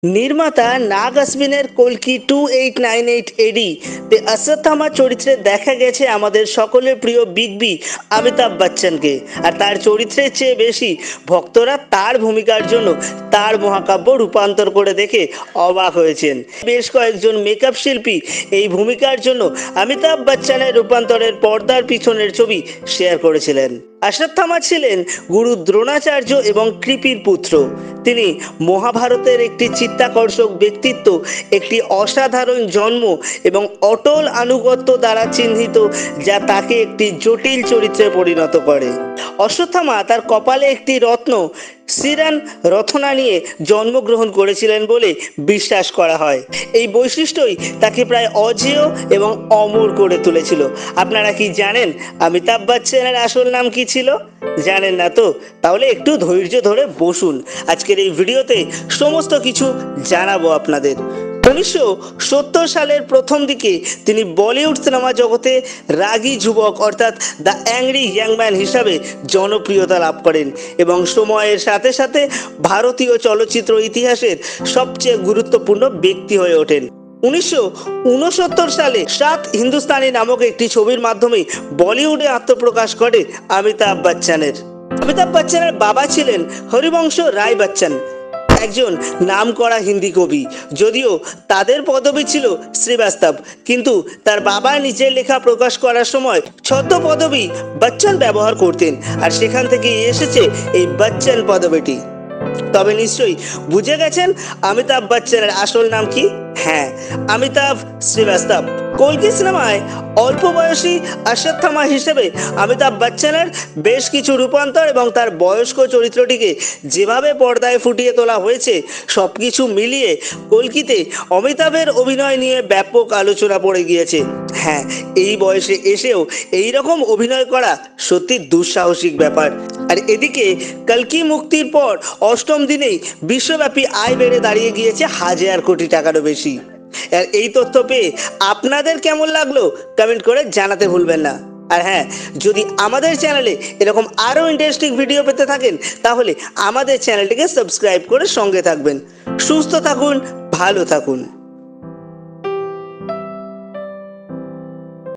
নির্মাতা নাগ অশ্বিনের কল্কি 2898 এডি তে অশ্বত্থামা চরিত্রে দেখা গেছে আমাদের সকলের প্রিয় বিগ বি অমিতাভ বচ্চনকে। আর তার চরিত্রের চেয়ে বেশি ভক্তরা তার ভূমিকার জন্য তার মহাকাব্য রূপান্তর করে দেখে অবাক হয়েছেন। বেশ কয়েকজন মেকআপ শিল্পী এই ভূমিকার জন্য অমিতাভ বচ্চনের রূপান্তরের পর্দার পিছনের ছবি শেয়ার করেছিলেন। অশ্বত্থামা ছিলেন গুরু দ্রোণাচার্য এবং কৃপির পুত্র। তিনি মহাভারতের একটি চিত্তাকর্ষক ব্যক্তিত্ব, একটি অসাধারণ জন্ম এবং অটল আনুগত্য দ্বারা চিহ্নিত, যা তাকে একটি জটিল চরিত্রে পরিণত করে। অশ্বত্থামা তার কপালে একটি রত্ন সিরান রত্না নিয়ে জন্মগ্রহণ করেছিলেন বলে বিশ্বাস করা হয়। এই বৈশিষ্ট্যই তাকে প্রায় অজেয় এবং অমর করে তুলেছিল। আপনারা কি জানেন অমিতাভ বচ্চনের আসল নাম কি ছিল? জানেন না তো? তাহলে একটু ধৈর্য ধরে বসুন, আজকের এই ভিডিওতে সমস্ত কিছু জানাবো আপনাদের। 1970 সালের প্রথম দিকে তিনি বলিউড সিনেমা জগতে রাগী যুবক অর্থাৎ দ্য অ্যাংরি ইয়াং ম্যান হিসাবে জনপ্রিয়তা লাভ করেন এবং সময়ের সাথে সাথে ভারতীয় চলচ্চিত্র ইতিহাসের সবচেয়ে গুরুত্বপূর্ণ ব্যক্তি হয়ে ওঠেন। 1969 সালে সাত হিন্দুস্তানি নামক একটি ছবির মাধ্যমে বলিউডে আত্মপ্রকাশ করে অমিতাভ বচ্চনের। অমিতাভ বচ্চনের বাবা ছিলেন হরিবংশ রায় বচ্চন, একজন নামকরা হিন্দি কবি। যদিও তাদের পদবি ছিল শ্রীবাস্তব, কিন্তু তার বাবা নিজের লেখা প্রকাশ করার সময় ছদ্ম পদবি বচ্চন ব্যবহার করতেন, আর সেখান থেকে এসেছে এই বচ্চন পদবিটি। তবে নিশ্চয়ই বুঝে গেছেন অমিতাভ বচ্চনের আসল নাম কি? হ্যাঁ, অমিতাভ শ্রীবাস্তব। কল্কি সিনেমায় অল্প বয়সী অশ্বত্থামা হিসেবে অমিতাভ বচ্চনের বেশ কিছু রূপান্তর এবং তার বয়স্ক চরিত্রটিকে যেভাবে পর্দায় ফুটিয়ে তোলা হয়েছে, সবকিছু মিলিয়ে কল্কিতে অমিতাভের অভিনয় নিয়ে ব্যাপক আলোচনা পড়ে গিয়েছে। হ্যাঁ, এই বয়সে এসেও এই রকম অভিনয় করা সত্যি দুঃসাহসিক ব্যাপার। আর এদিকে কল্কি মুক্তির পর অষ্টম দিনেই বিশ্বব্যাপী আয় বেড়ে দাঁড়িয়ে গিয়েছে 1000 কোটি টাকারও বেশি। আর এই তথ্য পেয়ে আপনাদের কেমন লাগলো কমেন্ট করে জানাতে ভুলবেন না। আর হ্যাঁ, যদি আমাদের চ্যানেলে এরকম আরও ইন্টারেস্টিং ভিডিও পেতে থাকেন, তাহলে আমাদের চ্যানেলটিকে সাবস্ক্রাইব করে সঙ্গে থাকবেন। সুস্থ থাকুন, ভালো থাকুন।